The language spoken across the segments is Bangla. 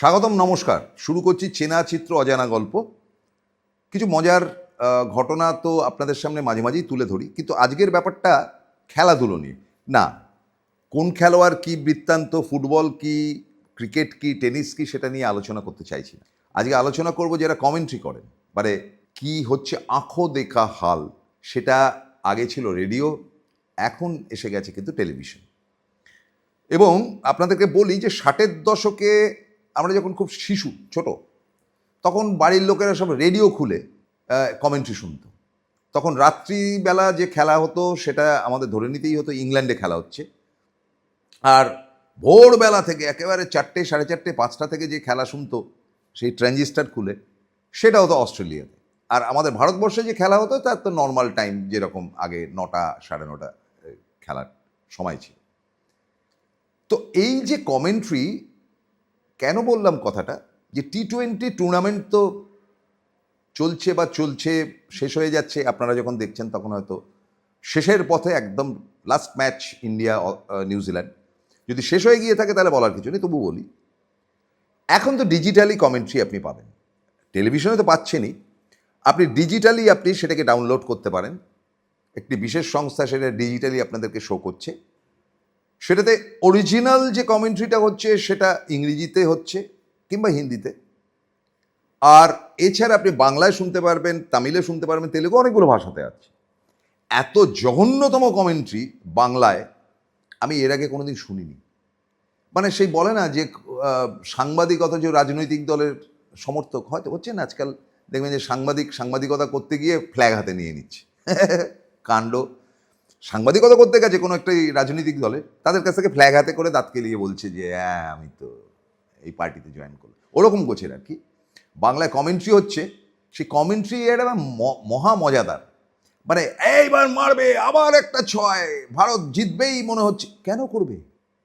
স্বাগতম, নমস্কার। শুরু করছি চেনা চিত্র অজানা গল্প। কিছু মজার ঘটনা তো আপনাদের সামনে মাঝে মাঝেই তুলে ধরি, কিন্তু আজকের ব্যাপারটা খেলাধুলো নিয়ে না। কোন খেলোয়াড় কী বৃত্তান্ত, ফুটবল কি, ক্রিকেট কি, টেনিস কি, সেটা নিয়ে আলোচনা করতে চাইছি না। আজকে আলোচনা করব যারা কমেন্ট্রি করেন, মানে কি হচ্ছে আঁখো দেখা হাল। সেটা আগে ছিল রেডিও, এখন এসে গেছে কিন্তু টেলিভিশন। এবং আপনাদেরকে বলি যে 60-এর দশকে আমরা যখন খুব শিশু ছোট, তখন বাড়ির লোকেরা সব রেডিও খুলে কমেন্ট্রি শুনতো। তখন রাত্রিবেলা যে খেলা হতো সেটা আমাদের ধরে নিতেই হতো ইংল্যান্ডে খেলা হচ্ছে, আর ভোরবেলা থেকে একেবারে 4টে, 4:30, 5টা থেকে যে খেলা শুনতো সেই ট্রানজিস্টার খুলে, সেটা হতো অস্ট্রেলিয়াতে। আর আমাদের ভারতবর্ষে যে খেলা হতো তার তো নর্মাল টাইম, যেরকম আগে 9টা, 9:30 খেলার সময় ছিল। তো এই যে কমেন্ট্রি, কেন বললাম কথাটা, যে টি-20 টুর্নামেন্ট তো চলছে বা চলছে, শেষ হয়ে যাচ্ছে। আপনারা যখন দেখছেন তখন হয়তো শেষের পথে, একদম লাস্ট ম্যাচ ইন্ডিয়া নিউজিল্যান্ড। যদি শেষ হয়ে গিয়ে থাকে তাহলে বলার কিছু নেই, তবু বলি এখন তো ডিজিটালি কমেন্ট্রি আপনি পাবেন, টেলিভিশনে তো পাচ্ছেনই, আপনি ডিজিটালি আপনি সেটাকে ডাউনলোড করতে পারেন। একটি বিশেষ সংস্থা সেটা ডিজিটালি আপনাদেরকে শো করছে। সেটাতে অরিজিনাল যে কমেন্ট্রিটা হচ্ছে সেটা ইংরেজিতে হচ্ছে কিংবা হিন্দিতে, আর এছাড়া আপনি বাংলায় শুনতে পারবেন, তামিলে শুনতে পারবেন, তেলেগু, অনেকগুলো ভাষাতে আছে। এত জঘন্যতম কমেন্ট্রি বাংলায় আমি এর আগে কোনোদিন শুনিনি। মানে সেই বলে না যে সাংবাদিকতা, যে রাজনৈতিক দলের সমর্থক হয়তো হচ্ছেন আজকাল, দেখবেন যে সাংবাদিকতা করতে গিয়ে ফ্ল্যাগ হাতে নিয়ে নিচ্ছে কাণ্ড। সাংবাদিকতা করতে গেছে কোনো একটা রাজনৈতিক দলে, তাদের কাছ থেকে ফ্ল্যাগ হাতে করে দাঁত কেলিয়ে বলছে যে হ্যাঁ আমি তো এই পার্টিতে জয়েন করলাম, ওরকম গোছের আর কি। বাংলায় কমেন্ট্রি হচ্ছে, সেই কমেন্ট্রি এটা মহা মজাদার। মানে এইবার মারবে, আবার একটা 6, ভারত জিতবেই মনে হচ্ছে। কেন করবে?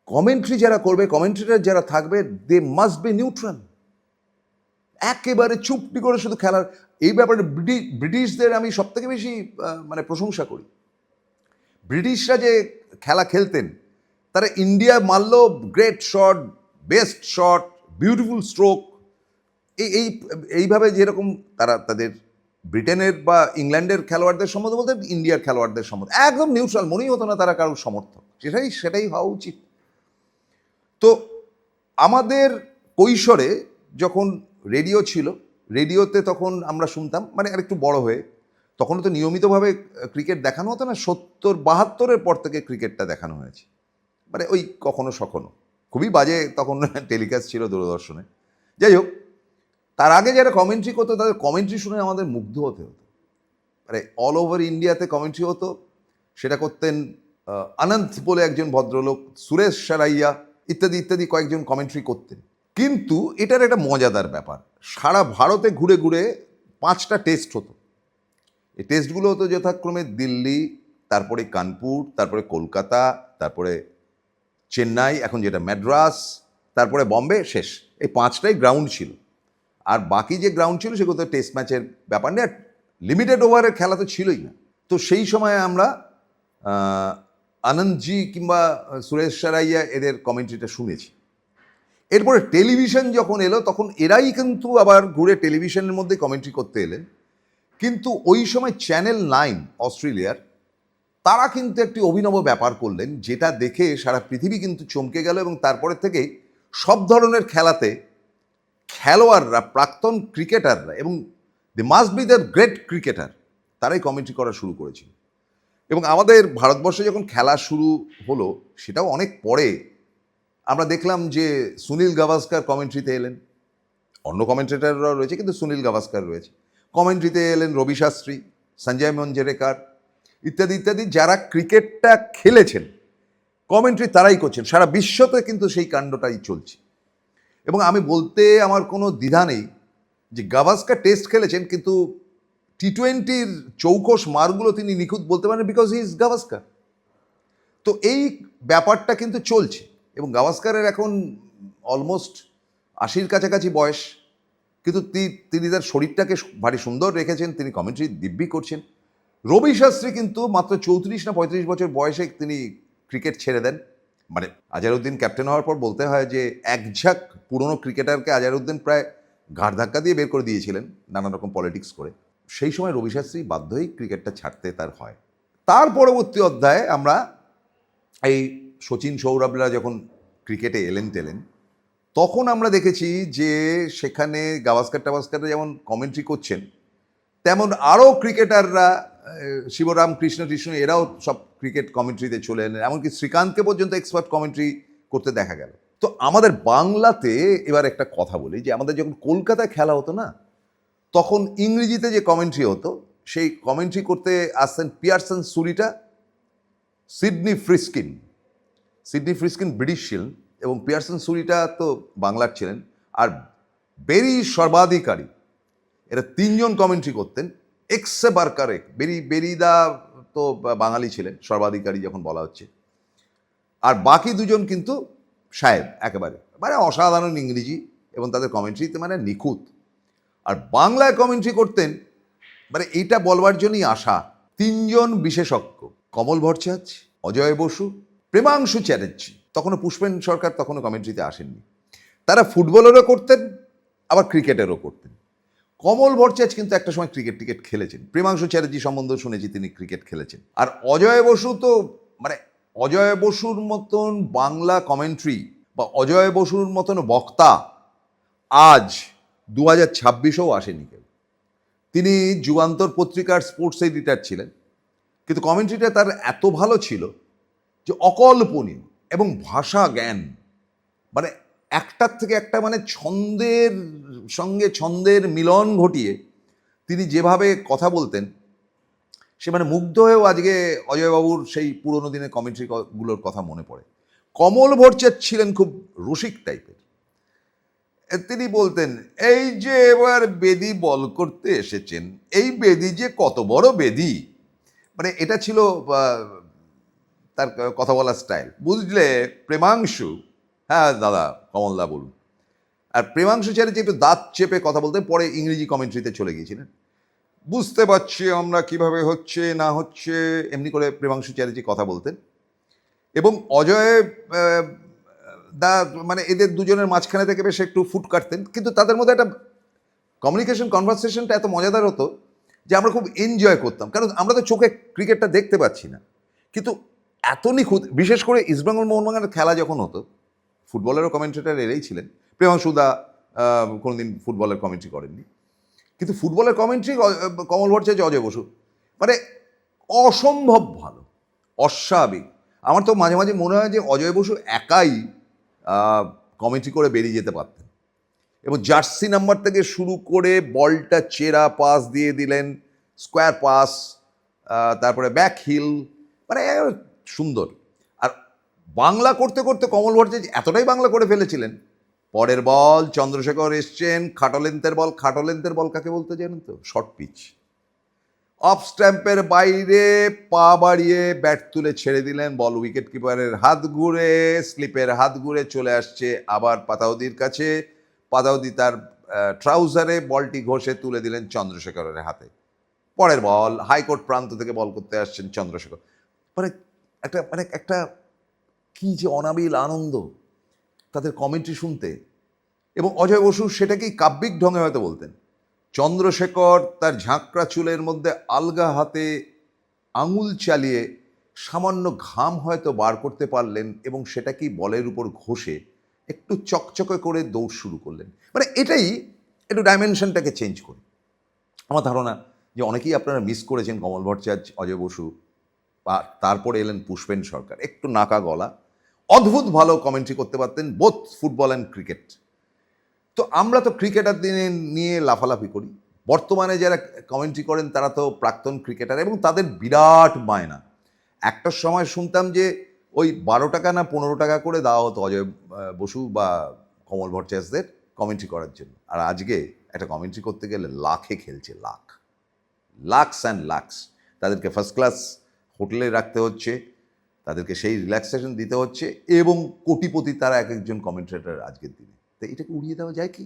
কমেন্ট্রি যারা করবে, কমেন্ট্রিটার যারা থাকবে, দে মাস্ট বি নিউট্রাল। একেবারে চুপটি করে শুধু খেলার এই ব্যাপারে ব্রিটিশদের আমি সব থেকে বেশি মানে প্রশংসা করি। ব্রিটিশরা যে খেলা খেলতেন, তারা ইন্ডিয়া মারলো, great shot, best shot, beautiful stroke, এইভাবে যেরকম তারা তাদের ব্রিটেনের বা ইংল্যান্ডের খেলোয়াড়দের সম্বন্ধে বলতে, ইন্ডিয়ার খেলোয়াড়দের সম্বন্ধে একদম নিউট্রাল, মনেই হতো না তারা কারোর সমর্থক। সেটাই হওয়া উচিত। তো আমাদের কৈশোরে যখন রেডিও ছিল, রেডিওতে তখন আমরা শুনতাম, মানে আরেকটু বড় হয়ে, তখন তো নিয়মিতভাবে ক্রিকেট দেখানো হতো না। 70-72-এর পর থেকে ক্রিকেটটা দেখানো হয়েছে, মানে ওই কখনো সখনো, খুবই বাজে তখন টেলিকাস্ট ছিল দূরদর্শনে। যাই হোক, তার আগে যারা কমেন্ট্রি করতো তাদের কমেন্ট্রি শুনে আমাদের মুগ্ধ হতে হতো। মানে অল ওভার ইন্ডিয়াতে কমেন্ট্রি হতো, সেটা করতেন অনন্ত বলে একজন ভদ্রলোক, সুরেশ সারাইয়া ইত্যাদি ইত্যাদি কয়েকজন কমেন্ট্রি করতেন। কিন্তু এটার একটা মজাদার ব্যাপার, সারা ভারতে ঘুরে ঘুরে 5টা টেস্ট হতো। এই টেস্টগুলো হতো যথাক্রমে দিল্লি, তারপরে কানপুর, তারপরে কলকাতা, তারপরে চেন্নাই, এখন যেটা ম্যাড্রাস, তারপরে বম্বে, শেষ। এই 5টাই গ্রাউন্ড ছিল, আর বাকি যে গ্রাউন্ড ছিল সেগুলো তো টেস্ট ম্যাচের ব্যাপার নেই, লিমিটেড ওভারের খেলা তো ছিলই না। তো সেই সময় আমরা আনন্দজি কিংবা সুরেশ সারাইয়া এদের কমেন্ট্রিটা শুনেছি। এরপরে টেলিভিশন যখন এলো, তখন এরাই কিন্তু আবার ঘুরে টেলিভিশনের মধ্যে কমেন্ট্রি করতে এলেন। কিন্তু ওই সময় চ্যানেল 9 অস্ট্রেলিয়ার, তারা কিন্তু একটি অভিনব ব্যাপার করলেন, যেটা দেখে সারা পৃথিবী কিন্তু চমকে গেল। এবং তারপরে থেকে সব ধরনের খেলাতে খেলোয়াড়রা, প্রাক্তন ক্রিকেটাররা, এবং the must be the great cricketer, তারাই কমেন্ট্রি করা শুরু করেছিল। এবং আমাদের ভারতবর্ষে যখন খেলা শুরু হলো, সেটাও অনেক পরে, আমরা দেখলাম যে সুনীল গাভাস্কার কমেন্ট্রিতে এলেন। অন্য কমেন্ট্রেটাররাও রয়েছে, কিন্তু সুনীল গাভাস্কার রয়েছে। কমেন্ট্রিতে এলেন রবি শাস্ত্রী, সঞ্জয় মঞ্জরেকার ইত্যাদি ইত্যাদি, যারা ক্রিকেটটা খেলেছেন কমেন্ট্রি তারাই করছেন। সারা বিশ্বতে কিন্তু সেই কাণ্ডটাই চলছে। এবং আমি বলতে আমার কোনো দ্বিধা নেই যে গাভাস্কার টেস্ট খেলেছেন, কিন্তু টি-20-র চৌকস মারগুলো তিনি নিখুঁত বলতে পারেন, বিকজ হি ইজ গাভাস্কার। তো এই ব্যাপারটা কিন্তু চলছে। এবং গাভাস্কারের এখন অলমোস্ট 80-র কাছাকাছি বয়স, কিন্তু তিনি তার শরীরটাকে ভারী সুন্দর রেখেছেন, তিনি কমেন্ট্রি দিব্যি করছেন। রবি শাস্ত্রী কিন্তু মাত্র 34 না 35 বছর বয়সে তিনি ক্রিকেট ছেড়ে দেন, মানে আজহারউদ্দিন ক্যাপ্টেন হওয়ার পর বলতে হয় যে একঝাঁক পুরনো ক্রিকেটারকে আজহারউদ্দিন প্রায় ঘাড় ধাক্কা দিয়ে বের করে দিয়েছিলেন নানা রকম পলিটিক্স করে। সেই সময় রবি শাস্ত্রী বাধ্য হয়েই ক্রিকেটটা ছাড়তে তার হয়। তার পরবর্তী অধ্যায়ে আমরা এই শচীন সৌরভরা যখন ক্রিকেটে এলেন টেলেন, তখন আমরা দেখেছি যে সেখানে গাভাস্কার টাভাস্কাররা যেমন কমেন্ট্রি করছেন, তেমন আরও ক্রিকেটাররা শিবরাম কৃষ্ণ এরাও সব ক্রিকেট কমেন্ট্রিতে চলে এলেন, এমনকি শ্রীকান্তকে পর্যন্ত এক্সপার্ট কমেন্ট্রি করতে দেখা গেল। তো আমাদের বাংলাতে এবার একটা কথা বলি যে আমাদের যখন কলকাতায় খেলা হতো না, তখন ইংরেজিতে যে কমেন্ট্রি হতো সেই কমেন্ট্রি করতে আসতেন পিয়ারসন সুরিটা, সিডনি ফ্রিস্কিন ব্রিটিশ ছিলেন এবং পিয়ারসন সুরিটা তো বাংলার ছিলেন, আর বেরি সর্বাধিকারী, এরা তিনজন কমেন্ট্রি করতেন। এক্সে বারকারেক বেরিদা তো বাঙালি ছিলেন, সর্বাধিকারী যখন বলা হচ্ছে, আর বাকি দুজন কিন্তু সাহেব, একেবারে মানে অসাধারণ ইংরেজি এবং তাদের কমেন্ট্রিতে মানে নিখুঁত। আর বাংলায় কমেন্ট্রি করতেন মানে এইটা বলবার জন্যই আসা তিনজন বিশেষজ্ঞ, কমল ভট্টাচার্য, অজয় বসু, প্রেমাংশু চ্যাটার্জি। তখনও পুষ্পেন সরকার তখনও কমেন্ট্রিতে আসেননি। তারা ফুটবলেরও করতেন আবার ক্রিকেটেরও করতেন। কমল ভট্টাচার্য কিন্তু একটা সময় ক্রিকেট খেলেছেন। প্রেমাংশু চ্যাটার্জি সম্বন্ধেও শুনেছি তিনি ক্রিকেট খেলেছেন। আর অজয় বসু তো মানে অজয় বসুর মতন বাংলা কমেন্ট্রি বা অজয় বসুর মতন বক্তা আজ 2026-এও আসেনি কেউ। তিনি যুগান্তর পত্রিকার স্পোর্টস এডিটর ছিলেন, কিন্তু কমেন্ট্রিটা তার এত ভালো ছিল যে অকল্পনীয়, এবং ভাষা জ্ঞান মানে একটার থেকে একটা মানে ছন্দের সঙ্গে ছন্দের মিলন ঘটিয়ে তিনি যেভাবে কথা বলতেন, সে মানে মুগ্ধ হয়েও আজকে অজয়বাবুর সেই পুরোনো দিনের কমেন্ট্রিগুলোর কথা মনে পড়ে। কমল ভট্টাচার্য ছিলেন খুব রসিক টাইপের। তিনি বলতেন, এই যে এবার বেদি বল করতে এসেছেন, এই বেদি যে কত বড় বেদি, মানে এটা ছিল তার কথা বলার স্টাইল, বুঝলে প্রেমাংশু? হ্যাঁ দাদা, কমলদা বলুন। আর প্রেমাংশু চ্যাটার্জি একটু দাঁত চেপে কথা বলতেন, পরে ইংরেজি কমেন্ট্রিতে চলে গিয়েছিলেন। বুঝতে পারছি আমরা কিভাবে হচ্ছে না হচ্ছে, এমনি করে প্রেমাংশু চ্যাটার্জি কথা বলতেন। এবং অজয় দা মানে এদের দুজনের মাঝখানে থেকে বেশ একটু ফুট কাটতেন, কিন্তু তাদের মধ্যে একটা কনভারসেশনটা এত মজাদার হতো যে আমরা খুব এনজয় করতাম, কারণ আমরা তো চোখে ক্রিকেটটা দেখতে পাচ্ছি না, কিন্তু এত নিখুঁত। বিশেষ করে ইস্টবেঙ্গল মোহনবাগানের খেলা যখন হতো, ফুটবলেরও কমেন্ট্রেটার এরাই ছিলেন। প্রেমাংশুদা কোনোদিন ফুটবলের কমেন্ট্রি করেননি, কিন্তু ফুটবলের কমেন্ট্রি কমল ভট্টাচার্য, অজয় বসু মানে অসম্ভব ভালো, অস্বাভাবিক। আমার তো মাঝে মাঝে মনে হয় যে অজয় বসু একাই কমেন্ট্রি করে বেরিয়ে যেতে পারতেন, এবং জার্সি নাম্বার থেকে শুরু করে বলটা চেরা পাস দিয়ে দিলেন, স্কোয়ার পাস, তারপরে ব্যাক হিল, মানে সুন্দর। আর বাংলা করতে করতে কমল ভট্টাচার্য এতটাই বাংলা করে ফেলেছিলেন, পরের বল চন্দ্রশেখর এসছেন, খাটো লেন্থের বল কাকে বলতে জানেন তো? Short pitch. অফ স্ট্যাম্পের বাইরে পা বাড়িয়ে ব্যাট তুলে ছেড়ে দিলেন, বল উইকেট কিপারের হাত ঘুরে, স্লিপের হাত ঘুরে চলে আসছে আবার পাতাউদির কাছে। পাতাউদি তার ট্রাউজারে বলটি ঘষে তুলে দিলেন চন্দ্রশেখরের হাতে। পরের বল হাইকোর্ট প্রান্ত থেকে বল করতে আসছেন চন্দ্রশেখর। একটা কি যে অনাবিল আনন্দ তাদের কমেন্ট্রি শুনতে। এবং অজয় বসু সেটাকেই কাব্যিক ঢঙে হয়তো বলতেন। চন্দ্রশেখর তার ঝাঁকড়া চুলের মধ্যে আলগা হাতে আঙুল চালিয়ে সামান্য ঘাম হয়তো বার করতে পারলেন, এবং সেটাকেই বলের উপর ঘষে একটু চকচকে করে দৌড় শুরু করলেন। মানে এটাই একটু ডাইমেনশনটাকে চেঞ্জ করে। আমার ধারণা যে অনেকেই আপনারা মিস করেছেন কমল ভট্টাচার্য, অজয় বসু, বা তারপরে এলেন পুষ্পেন সরকার, একটু নাকা গলা, অদ্ভুত ভালো কমেন্ট্রি করতে পারতেন, বোথ ফুটবল অ্যান্ড ক্রিকেট। তো আমরা তো ক্রিকেটার দিনে নিয়ে লাফালাফি করি, বর্তমানে যারা কমেন্ট্রি করেন তারা তো প্রাক্তন ক্রিকেটার, এবং তাদের বিরাট মায়না। একটা সময় শুনতাম যে ওই 12 টাকা না 15 টাকা করে দেওয়া হতো অজয় বসু বা কমল ভট্টাচার্যদের কমেন্ট্রি করার জন্য। আর আজকে একটা কমেন্ট্রি করতে গেলে লাখে খেলছে, লাক্স অ্যান্ড লাক্স। তাদেরকে ফার্স্ট ক্লাস হোটেলে রাখতে হচ্ছে, তাদেরকে সেই রিল্যাক্সেশন দিতে হচ্ছে, এবং কোটিপতি তারা এক একজন কমেন্ট্রেটার আজকের দিনে। তো এটাকে উড়িয়ে দেওয়া যায় কি?